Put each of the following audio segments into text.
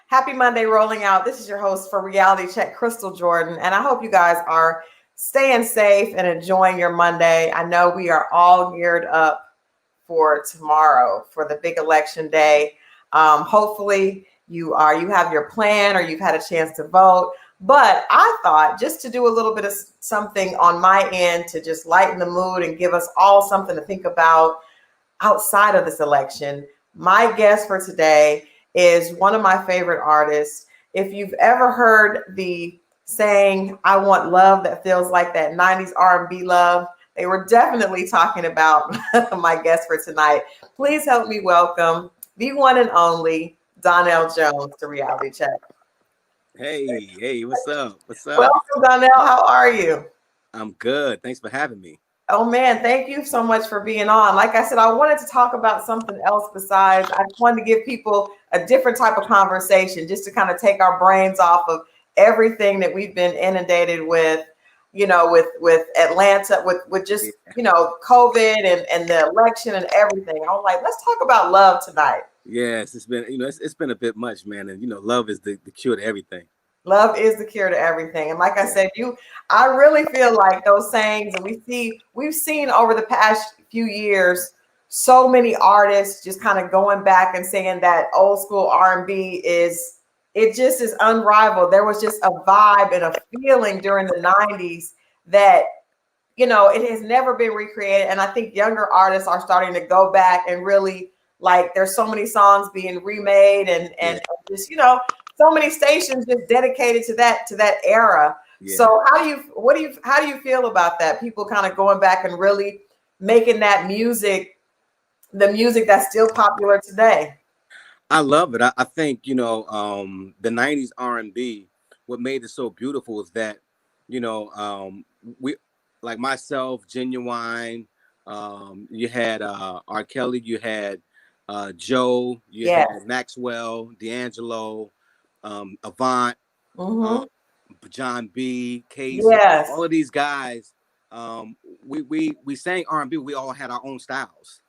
Happy Monday rolling out. This is your host for Reality Check, Crystal Jordan, and I hope you guys are staying safe and enjoying your Monday. I know we are all geared up for tomorrow, for the big election day. Hopefully you have your plan or you've had a chance to vote. But I thought just to do a little bit of something on my end to just lighten the mood and give us all something to think about outside of this election, my guest for today is one of my favorite artists. If you've ever heard the saying, I want love that feels like that 90s R&B love, they were definitely talking about my guest for tonight. Please help me welcome the one and only Donell Jones to Reality Check. Hey, what's up? What's up? Welcome, Donell. How are you? I'm good. Thanks for having me. Oh man, thank you so much for being on. Like I said, I wanted to talk about something else besides, I just wanted to give people a different type of conversation just to kind of take our brains off of everything that we've been inundated with, with Atlanta, with just, COVID and the election and everything. I was like, let's talk about love tonight. Yes, it's been a bit much, man. And love is the cure to everything. Love is the cure to everything. And like I said, I really feel like those sayings, and we've seen over the past few years, so many artists just kind of going back and saying that old school R&B it just is unrivaled. There was just a vibe and a feeling during the 90s that, it has never been recreated. And I think younger artists are starting to go back and really, like, there's so many songs being remade and just, so many stations just dedicated to that era. Yeah. So how do you feel about that? People kind of going back and really making that music, the music that's still popular today. I love it. I think, the 90s R&B, what made it so beautiful is that, we, like myself, Genuine, you had R. Kelly, you had Joe, you had Maxwell, D'Angelo, Avant, John B, Case, all of these guys. We sang R&B. We all had our own styles,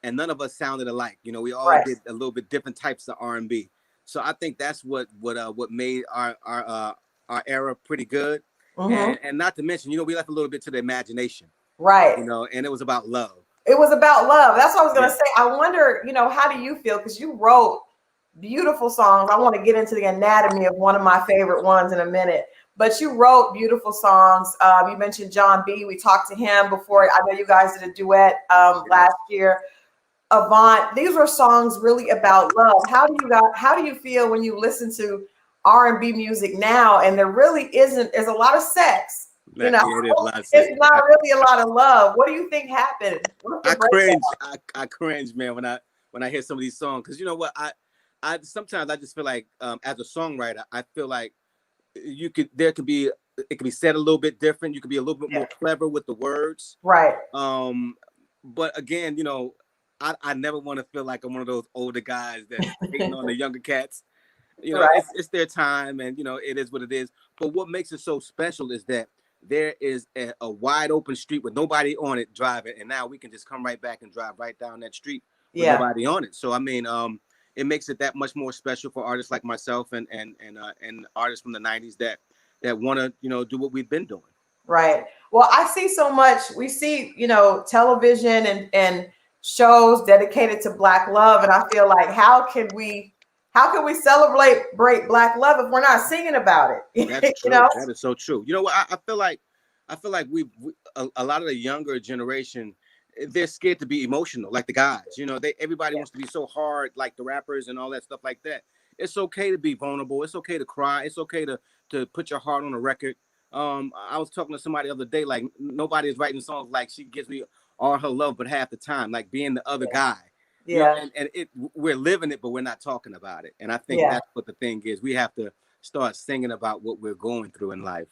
and none of us sounded alike. We all did a little bit different types of R&B. So I think that's what made our era pretty good. And not to mention, we left a little bit to the imagination, right? And it was about love. It was about love. That's what I was gonna say. I wonder, how do you feel? Because you wrote beautiful songs. I want to get into the anatomy of one of my favorite ones in a minute. But you wrote beautiful songs. You mentioned John B. We talked to him before. I know you guys did a duet last year. Avant. These were songs really about love. How do you feel when you listen to R&B music now? And there really isn't. There's a lot of sex. It's not really a lot of love. What do you think happened? I cringe, man, when I hear some of these songs, because you know what, I sometimes I just feel like as a songwriter, I feel like it could be said a little bit different. You could be a little bit more clever with the words, right? But again, I never want to feel like I'm one of those older guys that's hating on the younger cats. It's their time, and it is what it is. But what makes it so special is that there is a wide open street with nobody on it driving, and now we can just come right back and drive right down that street with nobody on it. So I mean, it makes it that much more special for artists like myself and artists from the 90s that want to do what we've been doing. Right. Well, I see so much. We see television and shows dedicated to Black love, and I feel like how can we celebrate Black love if we're not singing about it? That's true. That is so true. You know what? I feel like a lot of the younger generation, they're scared to be emotional, like the guys. Everybody wants to be so hard, like the rappers and all that stuff like that. It's okay to be vulnerable. It's okay to cry. It's okay to put your heart on a record. I was talking to somebody the other day, like nobody is writing songs like she gives me all her love, but half the time, like being the other guy. And we're living it, but we're not talking about it. And I think that's what the thing is. We have to start singing about what we're going through in life.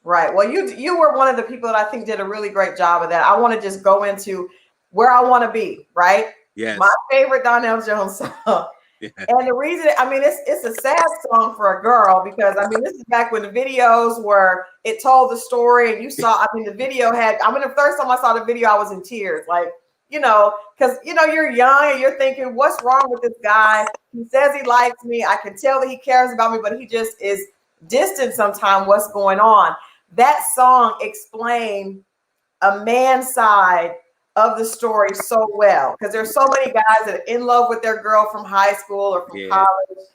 Right. Well, you were one of the people that I think did a really great job of that. I want to just go into where I want to be, right? Yes. My favorite Donell Jones song. And the reason, it's a sad song for a girl because, this is back when the videos were, it told the story and you saw, the video had, the first time I saw the video, I was in tears. Like, because you're young and you're thinking, what's wrong with this guy? He says he likes me. I can tell that he cares about me, but he just is distant sometimes. What's going on? That song explained a man's side of the story so well, because there's so many guys that are in love with their girl from high school or from college,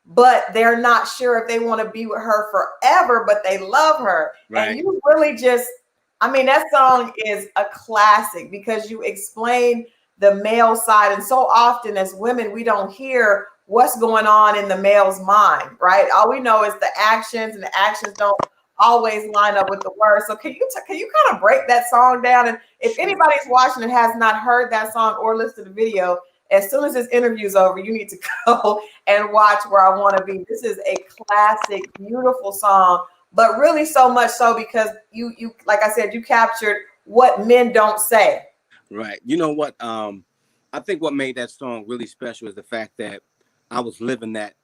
but they're not sure if they want to be with her forever, but they love her. Right. And you really that song is a classic because you explain the male side. And so often as women, we don't hear what's going on in the male's mind, right? All we know is the actions, and the actions don't always line up with the words. So can you kind of break that song down? And if anybody's watching and has not heard that song or listened to the video, as soon as this interview is over, you need to go and watch Where I Want to Be. This is a classic, beautiful song, but really so much so because you like I said, you captured what men don't say. Right. You know what? I think what made that song really special is the fact that I was living that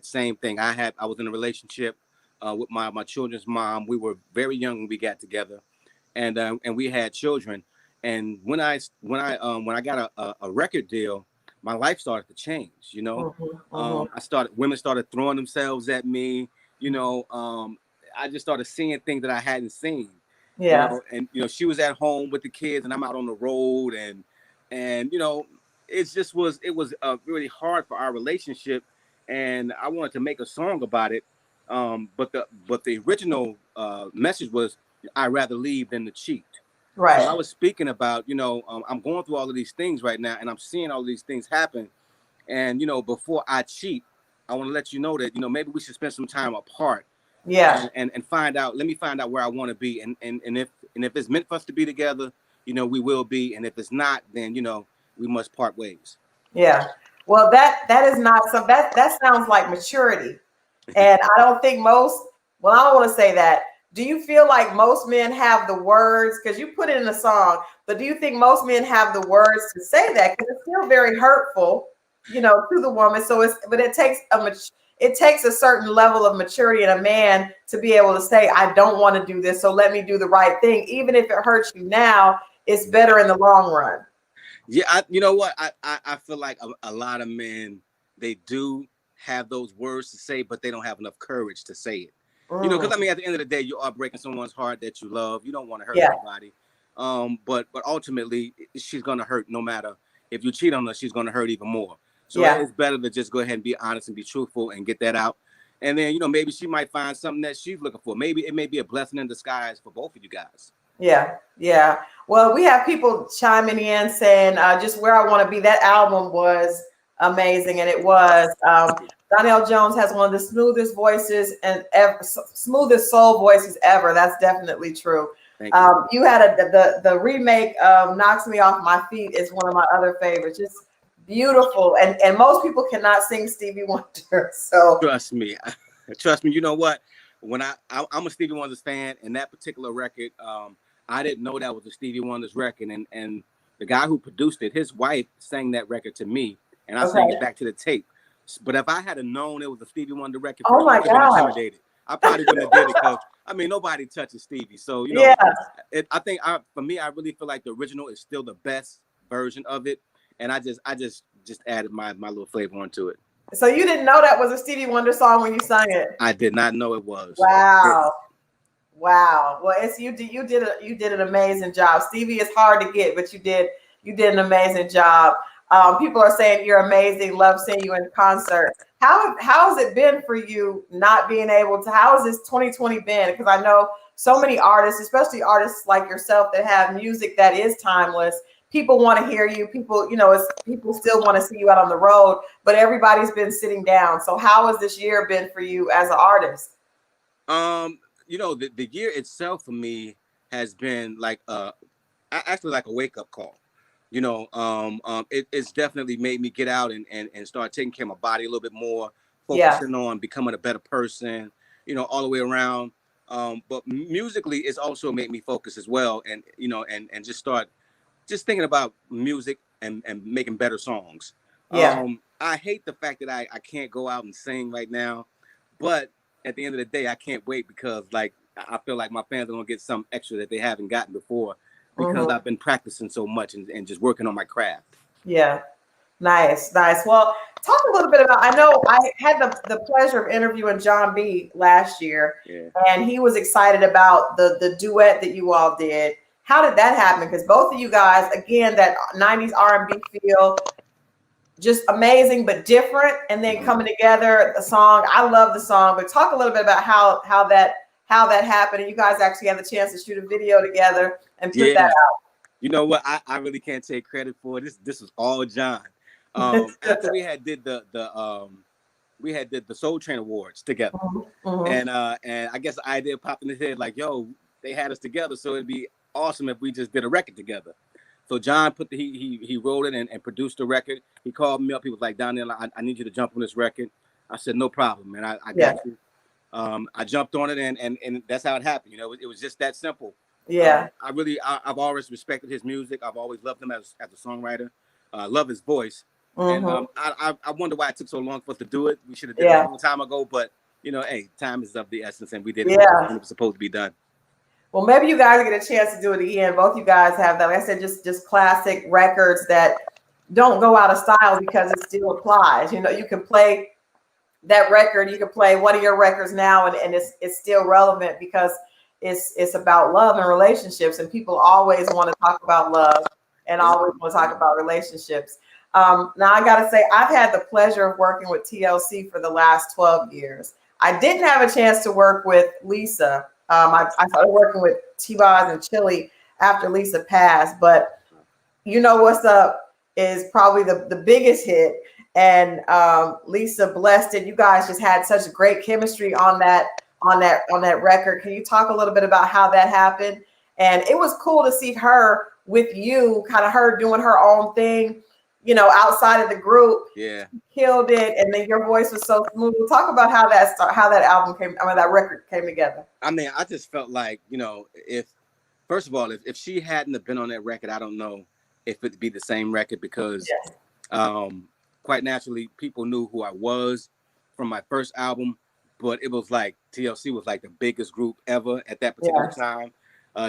same thing. I was in a relationship with my children's mom. We were very young when we got together, and we had children. And when I got a record deal, my life started to change. Women started throwing themselves at me. I just started seeing things that I hadn't seen. Yeah. And she was at home with the kids, and I'm out on the road, and it was really hard for our relationship, and I wanted to make a song about it. But the original message was, I'd rather leave than to cheat. Right. So I was speaking about, I'm going through all of these things right now, and I'm seeing all of these things happen. And, before I cheat, I want to let you know that, maybe we should spend some time apart. Yeah. And let me find out where I want to be. And if it's meant for us to be together, we will be. And if it's not, then, we must part ways. Yeah. Well, that is not some, that sounds like maturity. And I don't think I don't want to say that. Do you feel like most men have the words, because you put it in a song, but do you think most men have the words to say that? Because it's still very hurtful, to the woman. So it takes a certain level of maturity in a man to be able to say, I don't want to do this, so let me do the right thing. Even if it hurts you now, it's better in the long run. Yeah, you know what? I feel like a lot of men, they do have those words to say, but they don't have enough courage to say it. Because at the end of the day, you are breaking someone's heart that you love. You don't want to hurt anybody. But ultimately, she's gonna hurt no matter. If you cheat on her, she's gonna hurt even more. So it's better to just go ahead and be honest and be truthful and get that out. And then maybe she might find something that she's looking for. Maybe it may be a blessing in disguise for both of you guys. Yeah. Well, we have people chiming in saying just Where I Want to Be. That album was amazing, and it was. Donell Jones has one of the smoothest voices and smoothest soul voices ever. That's definitely true. You had the remake of Knocks Me Off My Feet is one of my other favorites. It's beautiful, and most people cannot sing Stevie Wonder. So trust me. You know what? When I'm a Stevie Wonder's fan, and that particular record, I didn't know that was a Stevie Wonder's record, and the guy who produced it, his wife sang that record to me, and I sang it back to the tape. But if I had known it was a Stevie Wonder record, oh my God, intimidated. I probably wouldn't have did it because nobody touches Stevie. So I think for me, I really feel like the original is still the best version of it, and I just added my little flavor onto it. So you didn't know that was a Stevie Wonder song when you sang it? I did not know it was. Wow. Well, you did an amazing job. Stevie is hard to get, but you did an amazing job. People are saying you're amazing. Love seeing you in concert. How has it been for you not being able to? How has this 2020 been? Because I know so many artists, especially artists like yourself, that have music that is timeless. People want to hear you. People still want to see you out on the road, but everybody's been sitting down. So how has this year been for you as an artist? The year itself for me has been like actually like a wake-up call. It's definitely made me get out and start taking care of my body a little bit more, focusing on becoming a better person, all the way around. But musically, it's also made me focus as well, and and just start thinking about music and making better songs. I hate the fact that I can't go out and sing right now, but at the end of the day, I can't wait because I feel like my fans are gonna get something extra that they haven't gotten before. because I've been practicing so much and just working on my craft. Yeah. Nice, nice. Well, talk a little bit about, I know I had the pleasure of interviewing John B last year, and he was excited about the duet that you all did. How did that happen? Because both of you guys, again, that 90s R&B feel, just amazing, but different. And then coming together, the song, I love the song, but talk a little bit about how that happened. And you guys actually had the chance to shoot a video together and put that out. You know what? I really can't take credit for it. This was all John. After we had did the Soul Train Awards together, and I guess the idea popped in his head like, yo, they had us together, so it'd be awesome if we just did a record together. So John he wrote it and produced the record. He called me up. He was like, Donell, I need you to jump on this record. I said, no problem, man. I got you. I jumped on it, and that's how it happened. You know, it was just that simple. Yeah. I've always respected his music. I've always loved him as a songwriter. Love his voice. And I wonder why it took so long for us to do it. We should have did it a long time ago, but you know, hey, time is of the essence, and we did it when it was supposed to be done. Well, maybe you guys get a chance to do it again. Both you guys have that. Like I said, just classic records that don't go out of style because it still applies. You know, you can play that record, you can play one of your records now, and it's still relevant because it's about love and relationships, and people always want to talk about love and always want to talk about relationships. Now I gotta say, I've had the pleasure of working with TLC for the last 12 years. I didn't have a chance to work with Lisa. I started working with T-Boz and Chili after Lisa passed, but You Know What's Up is probably the biggest hit, and Lisa blessed it. You guys just had such great chemistry on that record. Can you talk a little bit about how that happened? And it was cool to see her with you, kind of her doing her own thing, you know, outside of the group. Yeah, killed it, and then your voice was so smooth. Talk about how that record came together. I mean, I just felt like, you know, first of all, if she hadn't have been on that record, I don't know if it'd be the same record, because quite naturally, people knew who I was from my first album, but it was like TLC was like the biggest group ever at that particular time.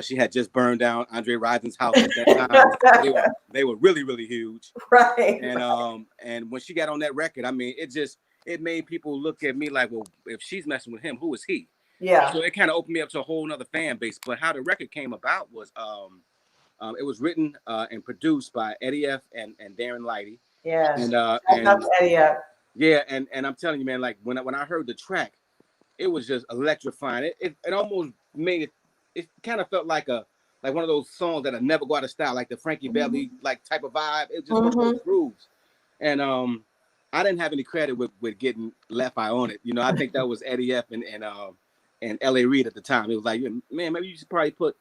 She had just burned down Andre Rison's house at that time. They were really, really huge. Right. And when she got on that record, I mean, it made people look at me like, well, if she's messing with him, who is he? Yeah. So it kind of opened me up to a whole nother fan base. But how the record came about was it was written and produced by Eddie F and Darren Lighty. Yeah. And Eddie F. Yeah, and I'm telling you, man, like when I heard the track, it was just electrifying. It almost made it kind of felt like one of those songs that'll never go out of style, like the Frankie Valli like type of vibe. It just was those grooves. And I didn't have any credit with getting Left Eye on it. You know, I think that was Eddie F and L.A. Reid at the time. It was like, man, maybe you should probably put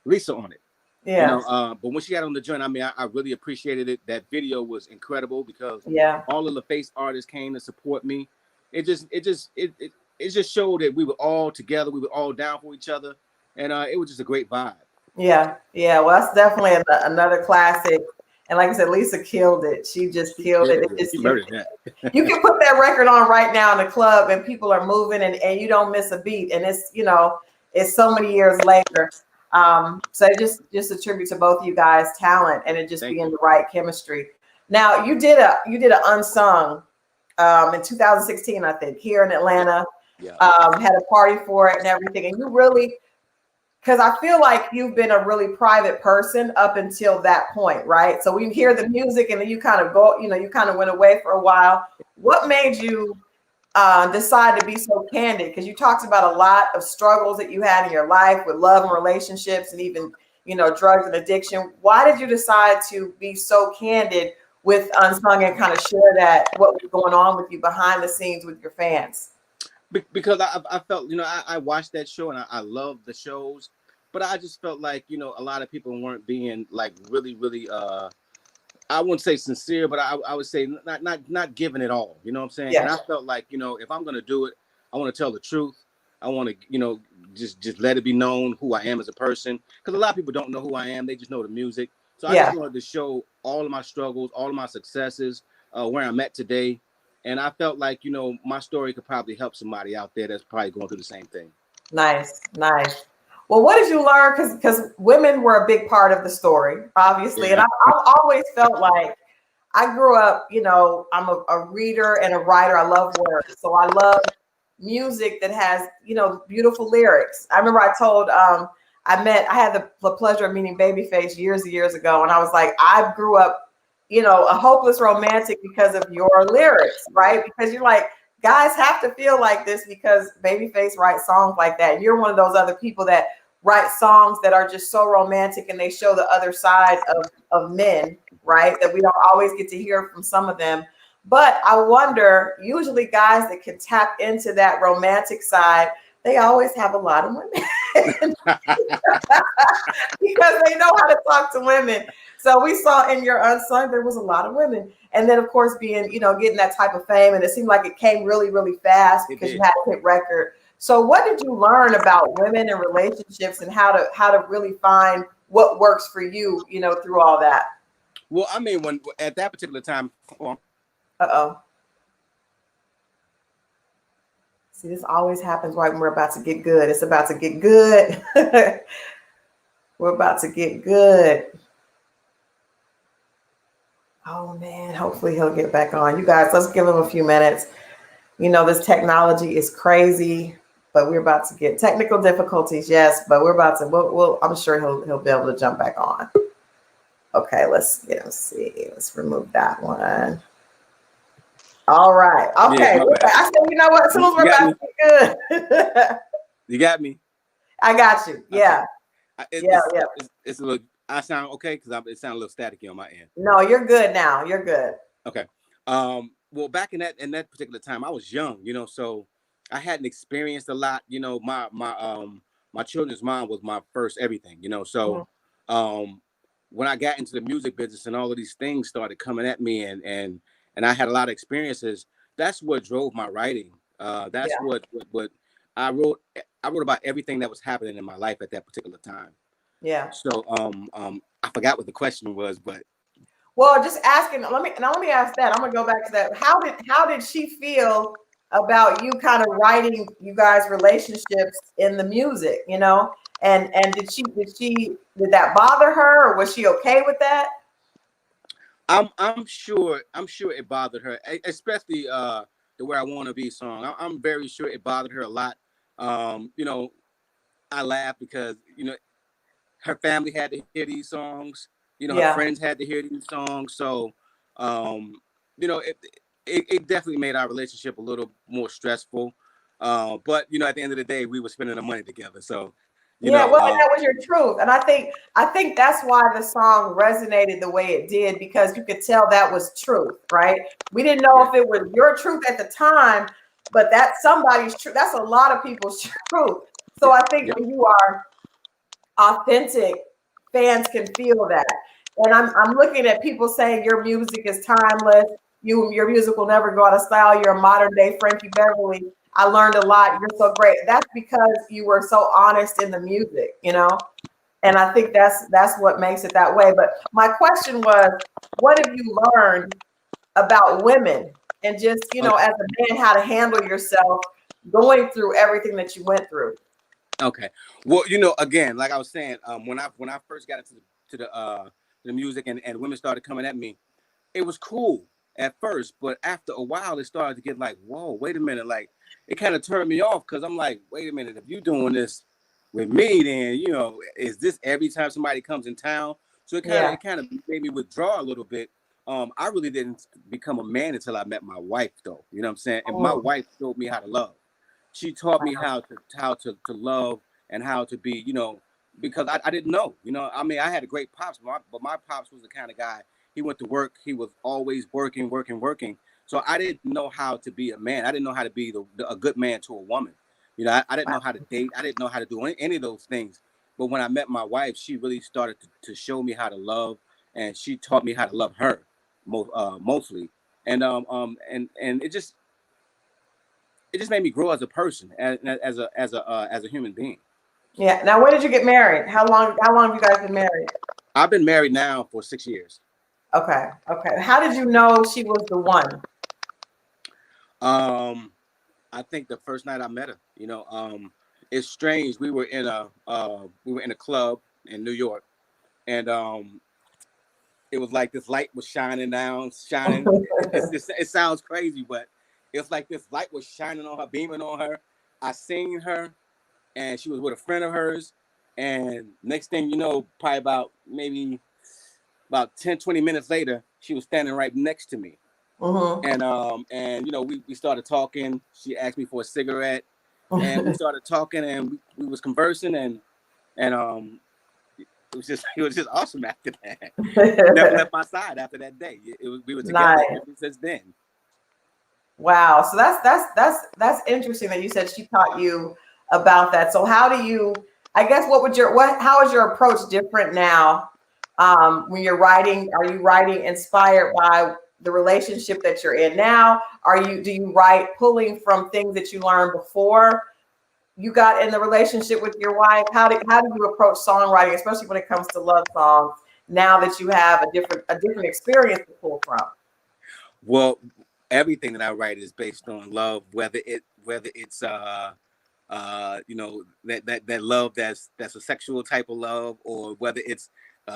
Lisa on it. Yeah. You know, but when she got on the joint, I mean, I really appreciated it. That video was incredible because all of the face artists came to support me. It just showed that we were all together. We were all down for each other. And it was just a great vibe. Yeah. Well, that's definitely another classic. And like I said, Lisa killed it. She just killed it. You can put that record on right now in the club and people are moving and you don't miss a beat. And it's, you know, it's so many years later. So just a tribute to both of you guys' talent and it just being the right chemistry. Now you did an unsung in 2016, I think, here in Atlanta. Had a party for it and everything. And you really, because I feel like you've been a really private person up until that point, right? So we hear the music and then you kind of go, you know, you kind of went away for a while. What made you decide to be so candid? Because you talked about a lot of struggles that you had in your life with love and relationships and even, you know, drugs and addiction. Why did you decide to be so candid with Unsung and kind of share that, what was going on with you behind the scenes with your fans? Because I felt, you know, I watched that show and I love the shows, but I just felt like, you know, a lot of people weren't being like really, really, I wouldn't say sincere, but I would say not giving it all, you know what I'm saying? And I felt like, you know, if I'm going to do it, I want to tell the truth. I want to, you know, just let it be known who I am as a person. Because a lot of people don't know who I am. They just know the music. So I just wanted to show all of my struggles, all of my successes, where I'm at today. And I felt like, you know, my story could probably help somebody out there that's probably going through the same thing. Nice. Well, what did you learn? Because women were a big part of the story, obviously. And I've always felt like I grew up, I'm a reader and a writer. I love words. So I love music that has, beautiful lyrics. I remember I told, I had the pleasure of meeting Babyface years and years ago. And I was like, I grew up, a hopeless romantic because of your lyrics, right? Because you're like, guys have to feel like this because Babyface writes songs like that. And you're one of those other people that write songs that are just so romantic and they show the other side of men, right? That we don't always get to hear from some of them. But I wonder, usually guys that can tap into that romantic side, they always have a lot of women because they know how to talk to women. So we saw in your Unsung, there was a lot of women. And then, of course, being, getting that type of fame. And it seemed like it came really, really fast because you had a hit record. So what did you learn about women and relationships and how to really find what works for you, through all that? Well, I mean, when at that particular time. Uh-oh. See, this always happens right when we're about to get good. It's about to get good. We're about to get good. Oh, man. Hopefully he'll get back on. You guys, let's give him a few minutes. This technology is crazy, but we're about to get technical difficulties. Yes, but we're about to, I'm sure he'll be able to jump back on. Okay, let's see. Let's remove that one. All right. Okay. Yeah, I said, you know what? As soon as we're about to get good. You got me. I got you. Yeah. Okay. It's a little. I sound okay because it sounds a little staticky on my end. No, you're good now. You're good. Okay. Well, back in that particular time, I was young, so I hadn't experienced a lot. My children's mom was my first everything, So, when I got into the music business and all of these things started coming at me, and I had a lot of experiences, that's what drove my writing. That's what I wrote. I wrote about everything that was happening in my life at that particular time. Yeah. So, I forgot what the question was, but. Well, just asking. Let me ask that. I'm gonna go back to that. How did she feel about you kind of writing you guys' relationships in the music? And did that bother her, or was she okay with that? I'm sure it bothered her, especially the "Where I Want to Be" song. I'm very sure it bothered her a lot. I laugh because her family had to hear these songs. Her friends had to hear these songs. So, it definitely made our relationship a little more stressful. But at the end of the day, we were spending the money together. So, and that was your truth. And I think that's why the song resonated the way it did, because you could tell that was truth, right? We didn't know if it was your truth at the time, but that's somebody's truth. That's a lot of people's truth. So I think when you are authentic, fans can feel that. And I'm looking at people saying your music is timeless. Your music will never go out of style. You're a modern day Frankie Beverly. I learned a lot. You're so great. That's because you were so honest in the music, and I think that's what makes it that way. But my question was, what have you learned about women and just, as a man, how to handle yourself going through everything that you went through? Okay. Well, again, like I was saying, when I first got into the music and women started coming at me, it was cool at first, but after a while, it started to get like, whoa, wait a minute, like it kind of turned me off because I'm like, wait a minute, if you're doing this with me, then is this every time somebody comes in town? So it kind of made me withdraw a little bit. I really didn't become a man until I met my wife, though. You know what I'm saying? And my wife showed me how to love. She taught me how to love and how to be, because I didn't know, I mean, I had a great pops, but my pops was the kind of guy, he went to work. He was always working. So I didn't know how to be a man. I didn't know how to be a good man to a woman. I didn't know how to date. I didn't know how to do any of those things. But when I met my wife, she really started to show me how to love, and she taught me how to love her mostly. And it just made me grow as a person, as a human being. Yeah. Now, when did you get married? How long have you guys been married? I've been married now for 6 years. Okay. How did you know she was the one? I think the first night I met her, it's strange. We were in a club in New York, and it was like this light was shining down, shining. It sounds crazy, but it's like this light was shining on her, beaming on her. I seen her, and she was with a friend of hers. And next thing you know, probably maybe about 10, 20 minutes later, she was standing right next to me. And you know, we started talking. She asked me for a cigarette, and we started talking, and we was conversing, and it was just awesome after that. Never left my side after that day. We were together Nice. ever since then. Wow. So that's interesting that you said she taught you about that. So how do you, I guess, how is your approach different now? When you're writing, are you writing inspired by the relationship that you're in now? Do you write pulling from things that you learned before you got in the relationship with your wife? How do you approach songwriting, especially when it comes to love songs, now that you have a different experience to pull from? Well, everything that I write is based on love, whether it's you know, that love that's a sexual type of love, or whether it's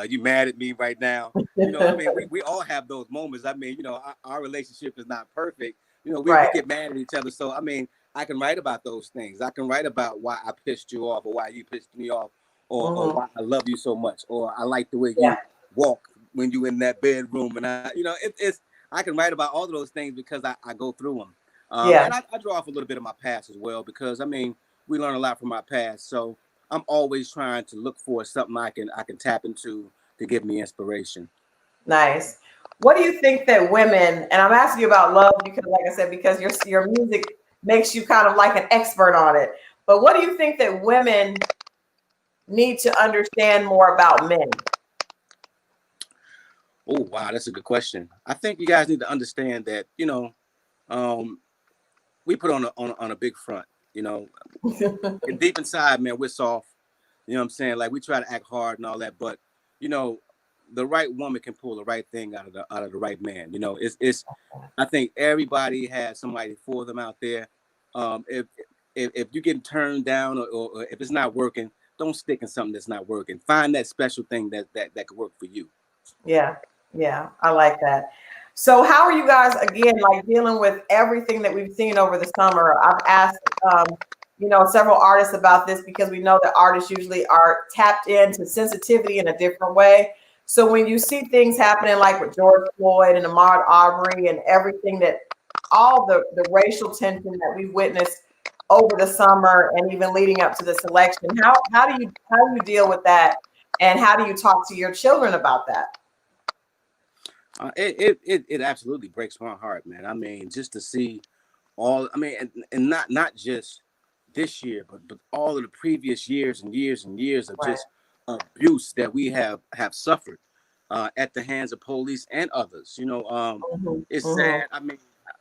you mad at me right now. You know, I mean, we all have those moments. I mean, you know, our relationship is not perfect. You know, we Right. get mad at each other. So I mean, I can write about those things. I can write about why I pissed you off, or why you pissed me off, or why I love you so much, or I like the way Yeah. you walk when you in that bedroom. And you know, it's I can write about all of those things because I go through them. Yeah. And I draw off a little bit of my past as well, because I mean, we learn a lot from our past. So I'm always trying to look for something I can tap into to give me inspiration. Nice. What do you think that women, and I'm asking you about love because, like I said, because your music makes you kind of like an expert on it. But what do you think that women need to understand more about men? Oh wow, that's a good question. I think you guys need to understand that, you know, um, we put on a big front. You know, and deep inside, man, we're soft. You know what I'm saying? Like, we try to act hard and all that, but you know, the right woman can pull the right thing out of the right man. You know, it's I think everybody has somebody for them out there. Um, if if you're getting turned down, or if it's not working, don't stick in something that's not working. Find that special thing that could work for you. Yeah, yeah, I like that. So, how are you guys again, like dealing with everything that we've seen over the summer? I've asked, several artists about this because we know that artists usually are tapped into sensitivity in a different way. So, when you see things happening like with George Floyd and Ahmaud Arbery and everything all the racial tension that we've witnessed over the summer and even leading up to this election, how do you deal with that, and how do you talk to your children about that? It absolutely breaks my heart, man. I mean, just to see all, I mean, and not just this year, but all of the previous years and years and years of Right. just abuse that we have suffered at the hands of police and others. You know, Mhm, it's mhm. sad. I mean,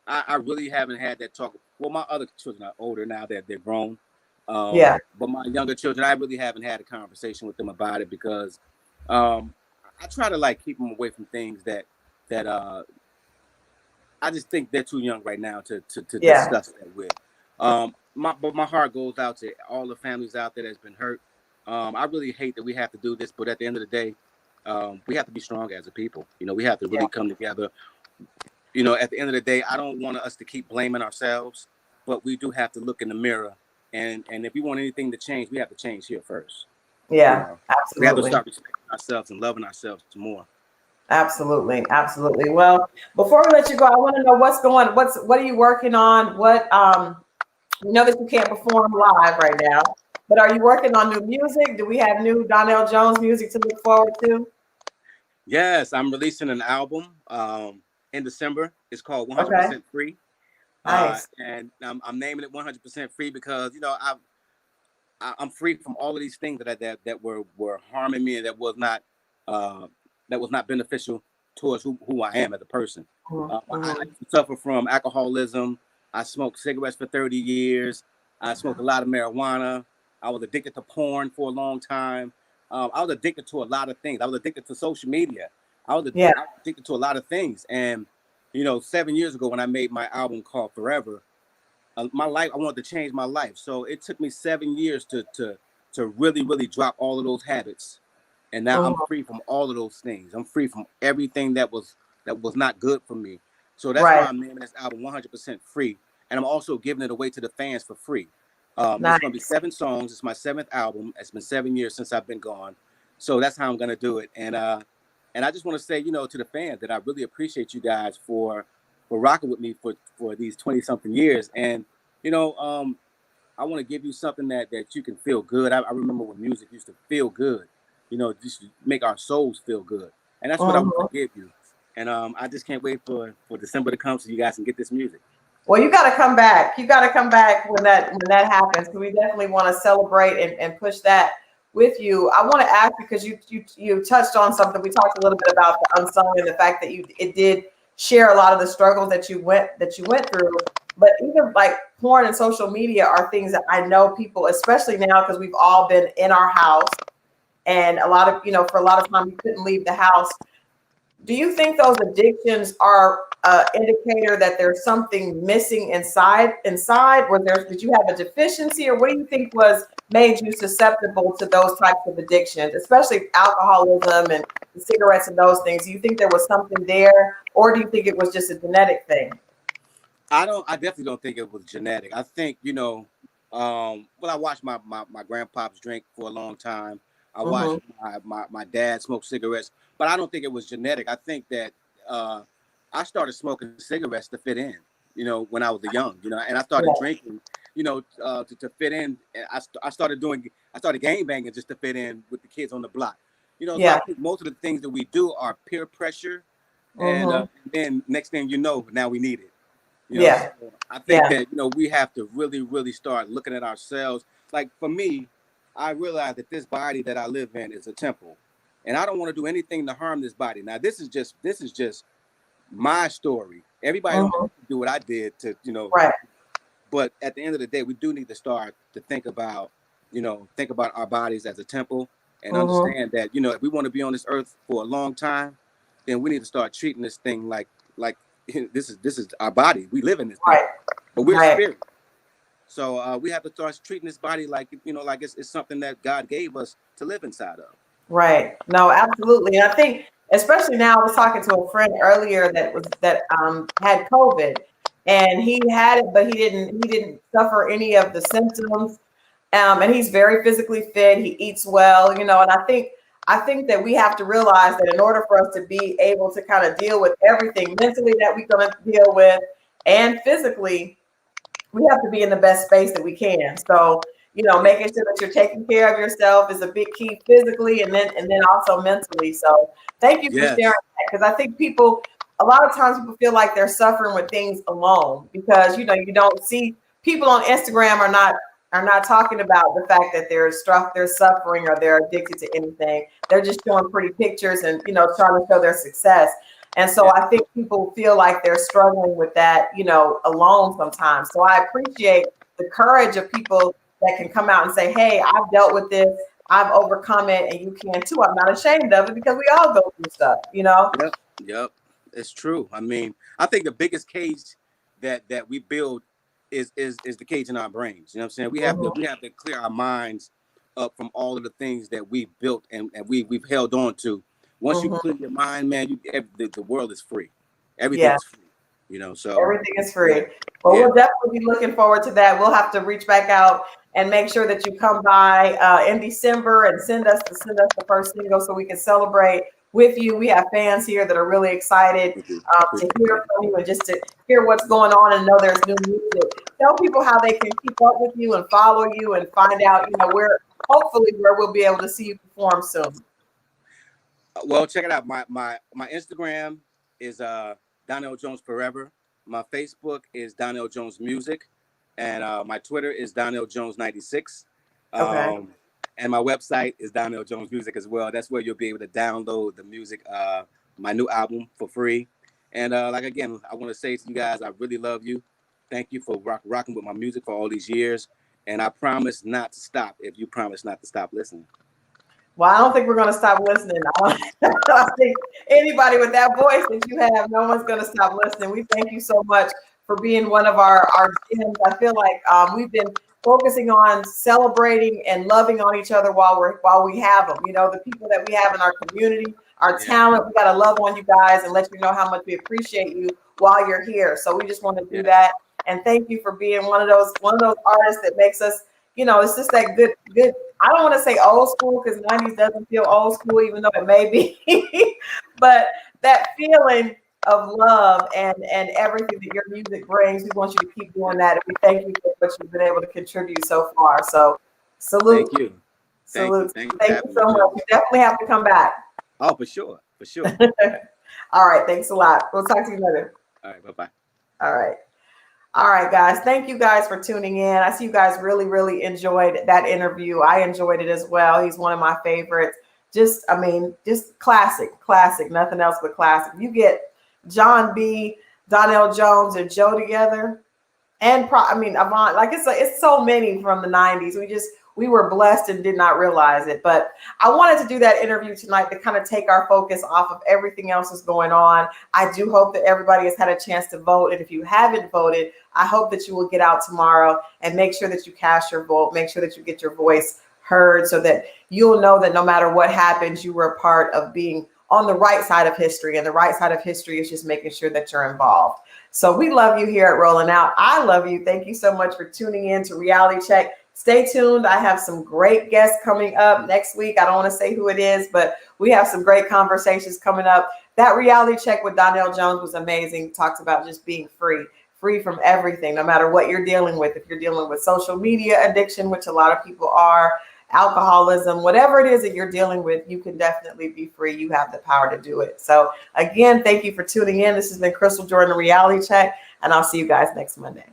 I really haven't had that talk. Well, my other children are older now; that they're grown. Yeah, But my younger children, I really haven't had a conversation with them about it, because um, I try to like keep them away from things that I just think they're too young right now to yeah, discuss that with. But my heart goes out to all the families out there that's been hurt. I really hate that we have to do this, but at the end of the day, we have to be strong as a people. You know, we have to yeah, really come together. You know, at the end of the day, I don't want us to keep blaming ourselves, but we do have to look in the mirror, and if we want anything to change, we have to change here first. You yeah, know, we have to absolutely. start respecting ourselves and loving ourselves more. Absolutely, absolutely. Well, before we let you go, I want to know what are you working on? We know that you can't perform live right now, but are you working on new music? Do we have new Donell Jones music to look forward to? Yes, I'm releasing an album in December. It's called Okay, 100% Free. nice. And I'm naming it 100% free because, you know, I'm free from all of these things that were harming me, and uh, that was not beneficial towards who I am as a person. I Mhm. used to suffer from alcoholism. I smoked cigarettes for 30 years. I smoked a lot of marijuana. I was addicted to porn for a long time. I was addicted to a lot of things. I was addicted to social media. Yeah, I was addicted to a lot of things. And, you know, 7 years ago when I made my album called Forever, my life. I wanted to change my life. So it took me 7 years to really, really drop all of those habits. And now I'm free from all of those things. I'm free from everything that was not good for me. So that's why Right. I'm naming this album 100% free. And I'm also giving it away to the fans for free. It's Nice. going to be 7 songs. It's my 7th album. It's been 7 years since I've been gone. So that's how I'm going to do it. And I just want to say, to the fans that I really appreciate you guys for rocking with me for these 20 something years. And, you know, I want to give you something that you can feel good. I remember when music used to feel good, just to make our souls feel good. And that's what I want to give you. And I just can't wait for December to come so you guys can get this music. Well, you got to come back. You got to come back when that happens. We definitely want to celebrate and push that with you. I want to ask because you touched on something. We talked a little bit about the unsung and the fact that it did share a lot of the struggles that you went through. But even like porn and social media are things that I know people, especially now because we've all been in our house, and a lot of for a lot of time we couldn't leave the house. Do you think those addictions are an indicator that there's something missing inside? Did you have a deficiency, or what do you think made you susceptible to those types of addictions, especially alcoholism and cigarettes and those things? Do you think there was something there, or do you think it was just a genetic thing? I definitely don't think it was genetic. I think, I watched my grandpops drink for a long time. I watched my dad smoke cigarettes, but I don't think it was genetic. I think that I started smoking cigarettes to fit in, when I was young, and I started drinking, to fit in. And I started gang banging just to fit in with the kids on the block. So I think most of the things that we do are peer pressure. And then next thing you know, now we need it. So I think that, we have to really, really start looking at ourselves. Like for me, I realize that this body that I live in is a temple, and I don't want to do anything to harm this body. Now, this is just my story. Everybody don't have to do what I did to, Right. But at the end of the day, we do need to start to think about our bodies as a temple and understand that, if we want to be on this earth for a long time, then we need to start treating this thing like this is our body. We live in this thing, but we're spirit. So we have to start treating this body like it's something that God gave us to live inside of. Right. No, absolutely. And I think, especially now, I was talking to a friend earlier that had COVID, and he had it, but he didn't suffer any of the symptoms. And he's very physically fit. He eats well, and I think that we have to realize that in order for us to be able to kind of deal with everything mentally that we're going to deal with and physically, we have to be in the best space that we can. So, making sure that you're taking care of yourself is a big key physically and then also mentally. So thank you for sharing that, because I think a lot of times people feel like they're suffering with things alone because, you don't see people on Instagram are not talking about the fact that they're suffering or they're addicted to anything. They're just showing pretty pictures and, trying to show their success. And so I think people feel like they're struggling with that, alone sometimes. So I appreciate the courage of people that can come out and say, hey, I've dealt with this, I've overcome it, and you can too. I'm not ashamed of it because we all go through stuff, Yep. It's true. I mean, I think the biggest cage that we build is the cage in our brains. You know what I'm saying? We have to clear our minds up from all of the things that we built and we've held on to. Once you clear your mind, man, the world is free. Everything is free. So everything is free. Well, we'll definitely be looking forward to that. We'll have to reach back out and make sure that you come by in December and send us the first single so we can celebrate with you. We have fans here that are really excited to hear from you and just to hear what's going on and know there's new music. Tell people how they can keep up with you and follow you and find out, where we'll be able to see you perform soon. Well, check it out. My Instagram is Donell Jones Forever. My Facebook is Donell Jones Music, and my Twitter is Donell Jones 96. Okay. And my website is Donell Jones Music as well. That's where you'll be able to download the music, my new album for free. And again, I want to say to you guys, I really love you. Thank you for rocking with my music for all these years. And I promise not to stop if you promise not to stop listening. Well, I don't think we're going to stop listening. I think anybody with that voice that you have, no one's going to stop listening. We thank you so much for being one of our gems. I feel like we've been focusing on celebrating and loving on each other while we have them. You know, the people that we have in our community, our talent. We got to love on you guys and let you know how much we appreciate you while you're here. So we just want to do that. And thank you for being one of those artists that makes us, you know, it's just that good. I don't want to say old school because 90s doesn't feel old school, even though it may be, but that feeling of love and everything that your music brings, we want you to keep doing that. And we thank you for what you've been able to contribute so far. So salute. Thank you. Salute. Thank you. Thank you so much. You definitely have to come back. Oh, for sure. For sure. All right. Thanks a lot. We'll talk to you later. All right. Bye-bye. All right. All right, guys. Thank you guys for tuning in. I see you guys really, really enjoyed that interview. I enjoyed it as well. He's one of my favorites. Just classic, nothing else but classic. You get John B, Donell Jones, and Joe together. And Avant, like it's so many from the 90s. We were blessed and did not realize it. But I wanted to do that interview tonight to kind of take our focus off of everything else that's going on. I do hope that everybody has had a chance to vote. And if you haven't voted, I hope that you will get out tomorrow and make sure that you cast your vote. Make sure that you get your voice heard so that you'll know that no matter what happens, you were a part of being on the right side of history. And the right side of history is just making sure that you're involved. So we love you here at Rolling Out. I love you. Thank you so much for tuning in to Reality Check. Stay tuned. I have some great guests coming up next week. I don't want to say who it is, but we have some great conversations coming up. That Reality Check with Donell Jones was amazing. Talks about just being free from everything, no matter what you're dealing with. If you're dealing with social media addiction, which a lot of people are, alcoholism, whatever it is that you're dealing with, you can definitely be free. You have the power to do it. So again, thank you for tuning in. This has been Crystal Jordan, Reality Check, and I'll see you guys next Monday.